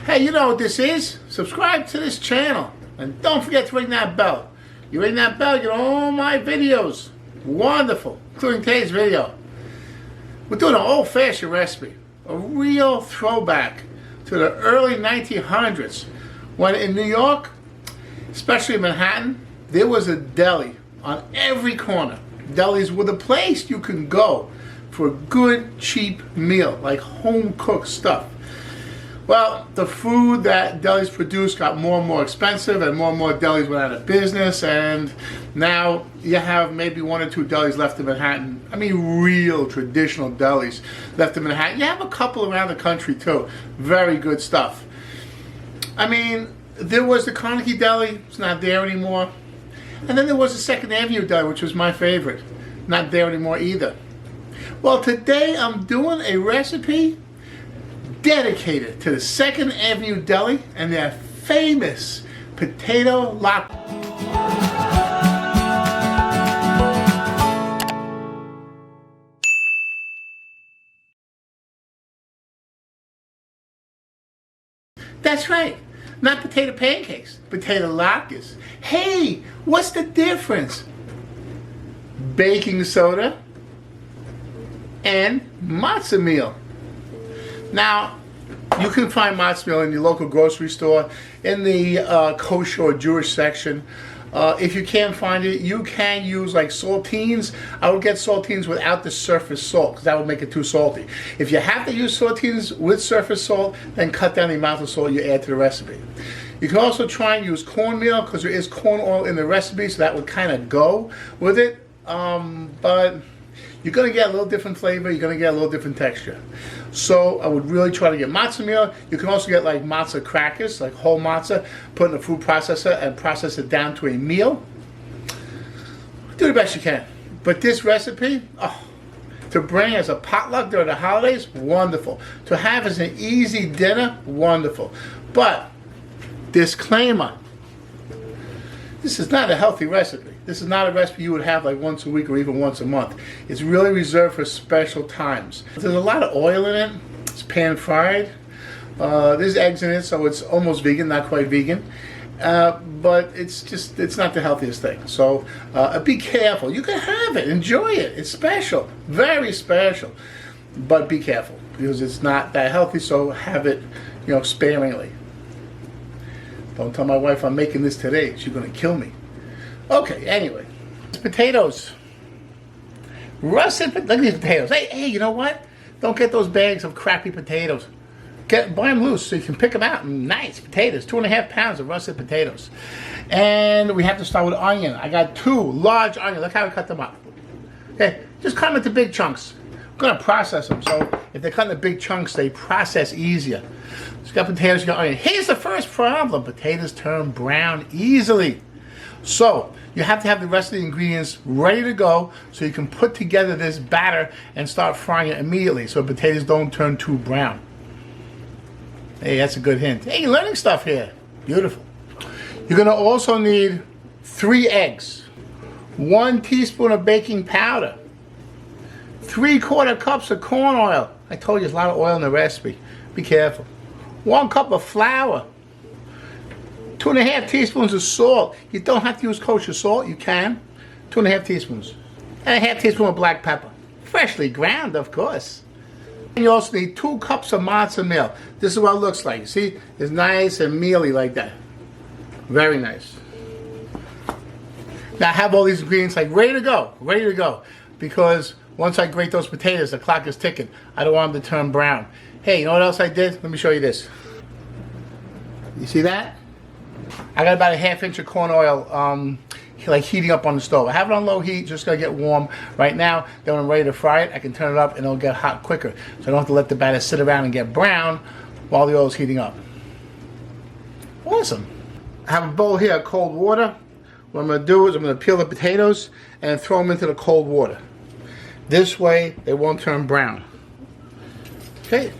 Hey, you know what this is? Subscribe to this channel. And don't forget to ring that bell. You ring that bell, you get all my videos. Wonderful. Including today's video. We're doing an old-fashioned recipe. A real throwback to the early 1900s. When in New York, especially in Manhattan, there was a deli on every corner. Delis were the place you can go for a good, cheap meal, like home-cooked stuff. Well, the food that delis produced got more and more expensive, and more delis went out of business, and now you have maybe one or two delis left in Manhattan. I mean, real traditional delis left in Manhattan. You have a couple around the country too. Very good stuff. I mean, there was the Carnegie Deli. It's not there anymore. And then there was the 2nd Avenue Deli, which was my favorite. Not there anymore either. Well, today I'm doing a recipe dedicated to the 2nd Avenue Deli and their famous potato latkas. That's right, not potato pancakes, potato latkes. Hey, what's the difference? Baking soda and matzo meal. Now, you can find matzo meal in your local grocery store, in the kosher or Jewish section. If you can't find it, you can use like saltines. I would get saltines without the surface salt, because that would make it too salty. If you have to use saltines with surface salt, then cut down the amount of salt you add to the recipe. You can also try and use cornmeal, because there is corn oil in the recipe, so that would kind of go with it. But you're going to get a little different flavor, you're going to get a little different texture. So I would really try to get matzo meal. You can also get like matzo crackers, like whole matzo, put in a food processor and process it down to a meal. Do the best you can. But this recipe, to bring as a potluck during the holidays, wonderful. To have as an easy dinner, wonderful. But, disclaimer, this is not a healthy recipe. This is not a recipe you would have like once a week or even once a month. It's really reserved for special times. There's a lot of oil in it. It's pan fried. There's eggs in it, so it's almost vegan, not quite vegan. But it's not the healthiest thing. So be careful. You can have it, enjoy it. It's special, very special. But be careful, because it's not that healthy, so have it, sparingly. Don't tell my wife I'm making this today. She's gonna kill me. Okay, anyway. Potatoes. Russet, look at these potatoes. Hey, you know what? Don't get those bags of crappy potatoes. Buy them loose so you can pick them out. Nice potatoes, 2.5 pounds of russet potatoes. And we have to start with onion. I got 2 large onions. Look how I cut them up. Okay, just cut them into big chunks. I'm gonna process them, so if they cut into big chunks, they process easier. So you got potatoes, you got onion. Here's the first problem. Potatoes turn brown easily. So, you have to have the rest of the ingredients ready to go so you can put together this batter and start frying it immediately so potatoes don't turn too brown. Hey, that's a good hint. Hey, you're learning stuff here. Beautiful. You're going to also need 3 eggs, 1 teaspoon of baking powder, 3/4 cups of corn oil. I told you there's a lot of oil in the recipe. Be careful. 1 cup of flour. 2.5 teaspoons of salt. You don't have to use kosher salt. You can. 2.5 teaspoons. And a half teaspoon of black pepper. Freshly ground, of course. And you also need 2 cups of matzo meal. This is what it looks like. See? It's nice and mealy like that. Very nice. Now I have all these ingredients like ready to go. Ready to go. Because once I grate those potatoes, the clock is ticking. I don't want them to turn brown. Hey, you know what else I did? Let me show you this. You see that? I got about a 1/2 inch of corn oil like heating up on the stove. I have it on low heat, just gonna get warm right now. Then when I'm ready to fry it, I can turn it up and it'll get hot quicker. So I don't have to let the batter sit around and get brown while the oil is heating up. Awesome. I have a bowl here of cold water. What I'm gonna do is I'm gonna peel the potatoes and throw them into the cold water. This way they won't turn brown. Okay.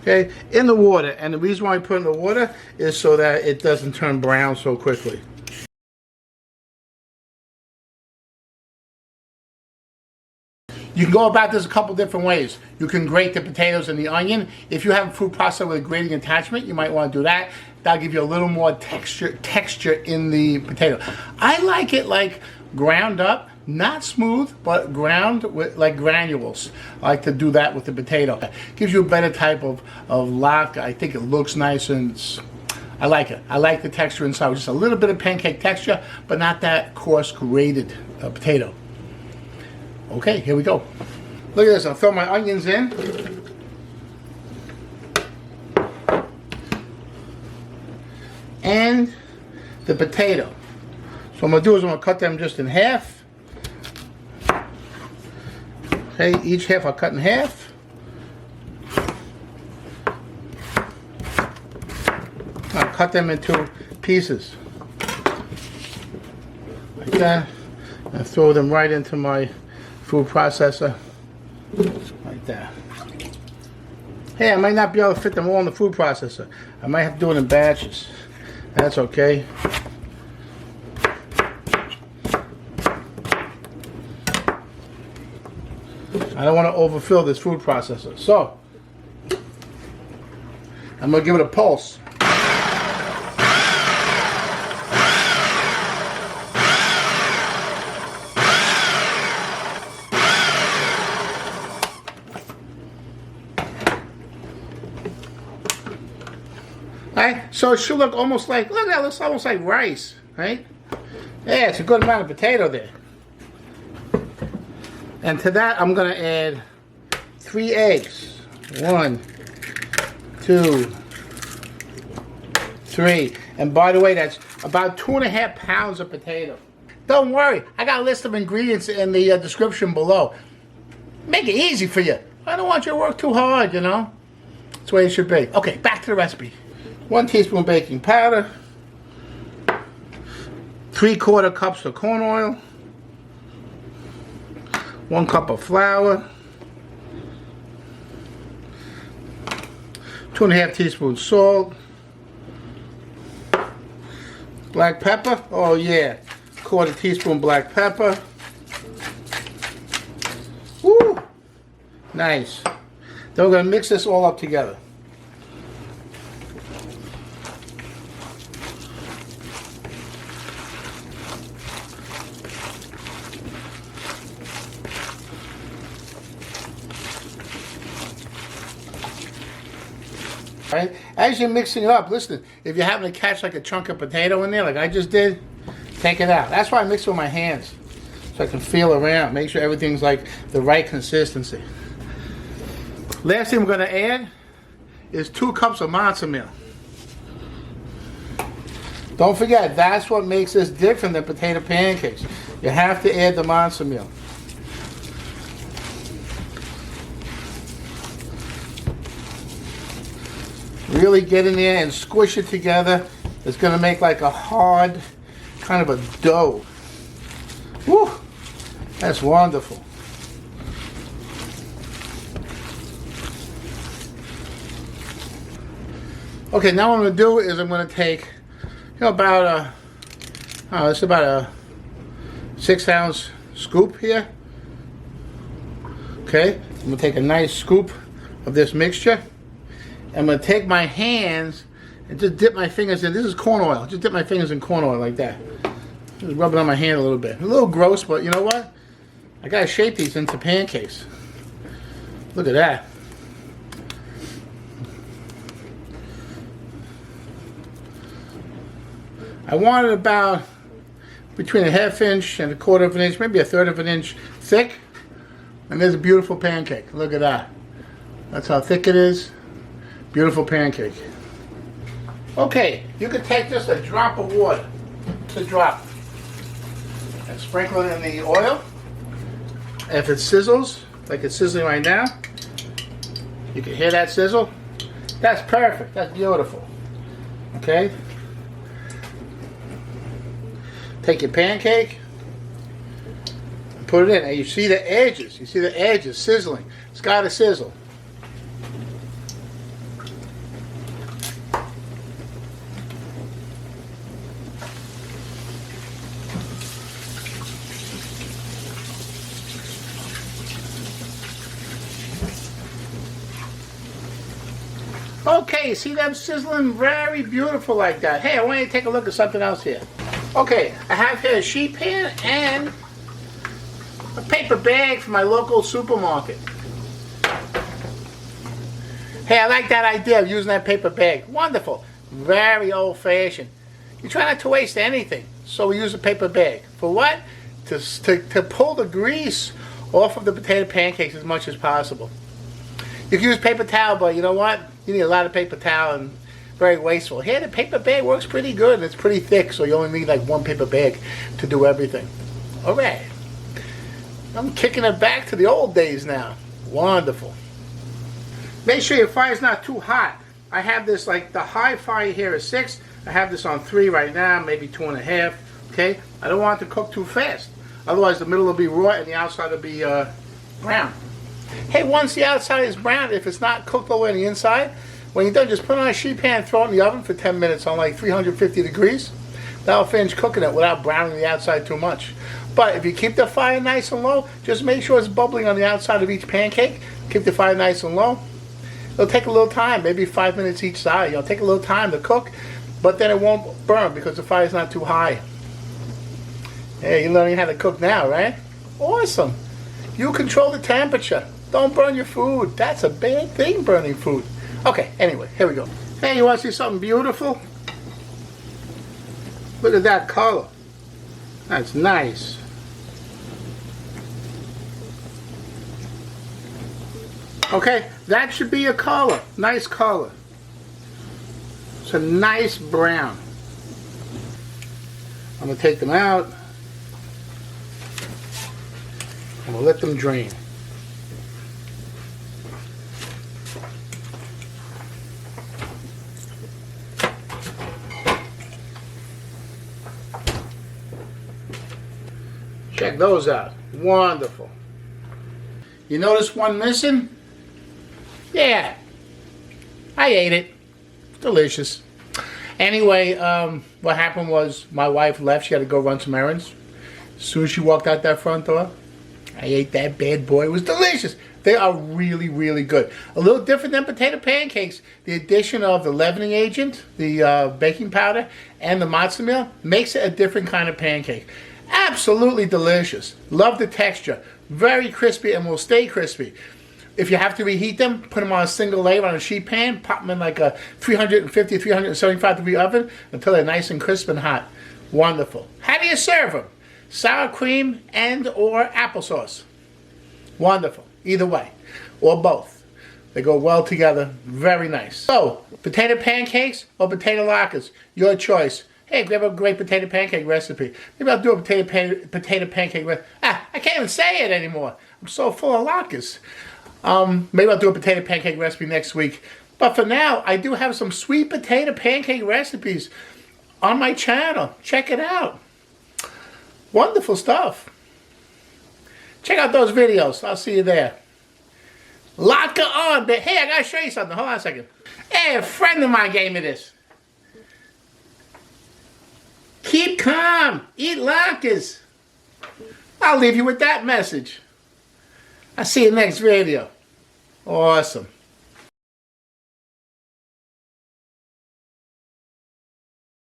Okay, in the water, and the reason why I put it in the water is so that it doesn't turn brown so quickly. You can go about this a couple different ways. You can grate the potatoes and the onion. If you have a food processor with a grating attachment, you might want to do that. That'll give you a little more texture in the potato. I like it like ground up, not smooth, but ground with like granules. I like to do that with the potato. Gives you a better type of latke. I think it looks nice and I like it. I like the texture inside. Just a little bit of pancake texture, but not that coarse grated potato. Okay, here we go. Look at this. I'll throw my onions in. And the potato. So what I'm going to do is I'm going to cut them just in half. Okay, each half I'll cut in half. I'll cut them into pieces. Like that. And throw them right into my food processor. Like that. Hey, I might not be able to fit them all in the food processor. I might have to do it in batches. That's okay. I don't want to overfill this food processor. So, I'm going to give it a pulse. Right? So it should look almost like, look at that, it looks almost like rice, right? Yeah, it's a good amount of potato there. And to that, I'm going to add 3 eggs. 1, 2, 3. And by the way, that's about 2.5 pounds of potato. Don't worry, I got a list of ingredients in the description below. Make it easy for you. I don't want you to work too hard, you know. That's the way it should be. Okay, back to the recipe. 1 teaspoon baking powder, 3/4 cups of corn oil, 1 cup of flour, 2.5 teaspoons salt, black pepper, oh yeah, 1/4 teaspoon black pepper. Woo! Nice. Then we're going to mix this all up together. Right? As you're mixing it up, listen, if you happen to catch like a chunk of potato in there, like I just did, take it out. That's why I mix it with my hands, so I can feel around, make sure everything's like the right consistency. Last thing we're going to add is 2 cups of matzo meal. Don't forget, that's what makes this different than potato pancakes. You have to add the matzo meal. Really get in there and squish it together. It's going to make like a hard kind of a dough. Woo! That's wonderful. Okay, now what I'm going to do is I'm going to take, you know, about it's about a 6-ounce scoop here. Okay, I'm going to take a nice scoop of this mixture. I'm going to take my hands and just dip my fingers in. This is corn oil. Just dip my fingers in corn oil like that. Just rub it on my hand a little bit. A little gross, but you know what? I got to shape these into pancakes. Look at that. I want it about between a 1/2 inch and a 1/4 of an inch, maybe a 1/3 of an inch thick. And there's a beautiful pancake. Look at that. That's how thick it is. Beautiful pancake. Okay, you can take just a drop of water, just a drop, and sprinkle it in the oil. If it sizzles, like it's sizzling right now, you can hear that sizzle. That's perfect. That's beautiful. Okay. Take your pancake and put it in, and you see the edges. You see the edges sizzling. It's got to sizzle. Okay, see them sizzling very beautiful like that. Hey, I want you to take a look at something else here. Okay, I have here a sheet pan and a paper bag from my local supermarket. Hey, I like that idea of using that paper bag. Wonderful. Very old-fashioned. You try not to waste anything, so we use a paper bag. For what? To pull the grease off of the potato pancakes as much as possible. You can use paper towel, but you know what? You need a lot of paper towel and very wasteful. Here, the paper bag works pretty good, and it's pretty thick, so you only need like one paper bag to do everything. All right. I'm kicking it back to the old days now. Wonderful. Make sure your fire's not too hot. I have this, like, the high fire here is 6. I have this on 3 right now, maybe 2.5. Okay? I don't want it to cook too fast. Otherwise, the middle will be raw and the outside will be brown. Hey, once the outside is brown, if it's not cooked all the way on the inside, when you're done, just put it on a sheet pan and throw it in the oven for 10 minutes on like 350 degrees. That'll finish cooking it without browning the outside too much. But if you keep the fire nice and low, just make sure it's bubbling on the outside of each pancake. Keep the fire nice and low. It'll take a little time, maybe 5 minutes each side. It'll take a little time to cook, but then it won't burn because the fire's not too high. Hey, you're learning how to cook now, right? Awesome. You control the temperature. Don't burn your food. That's a bad thing, burning food. Okay, anyway, here we go. Hey, you want to see something beautiful? Look at that color. That's nice. Okay, that should be a color. Nice color. It's a nice brown. I'm going to take them out. I'm going to let them drain. Check those out. Wonderful. You notice one missing? Yeah. I ate it. Delicious. Anyway, what happened was my wife left. She had to go run some errands. As soon as she walked out that front door, I ate that bad boy. It was delicious. They are really, really good. A little different than potato pancakes. The addition of the leavening agent, the baking powder, and the matzo meal makes it a different kind of pancake. Absolutely delicious. Love the texture. Very crispy and will stay crispy. If you have to reheat them, put them on a single layer on a sheet pan, pop them in like a 350, 375 degree oven until they're nice and crisp and hot. Wonderful. How do you serve them? Sour cream and or applesauce. Wonderful. Either way. Or both. They go well together. Very nice. So, potato pancakes or potato Latkas? Your choice. Hey, grab a great potato pancake recipe. Maybe I'll do a potato pancake recipe. I can't even say it anymore. I'm so full of Latkas. Maybe I'll do a potato pancake recipe next week. But for now, I do have some sweet potato pancake recipes on my channel. Check it out. Wonderful stuff. Check out those videos. I'll see you there. Latka on. Hey, I gotta show you something. Hold on a second. Hey, a friend of mine gave me this. Keep calm. Eat Latkas. I'll leave you with that message. I'll see you next video. Awesome.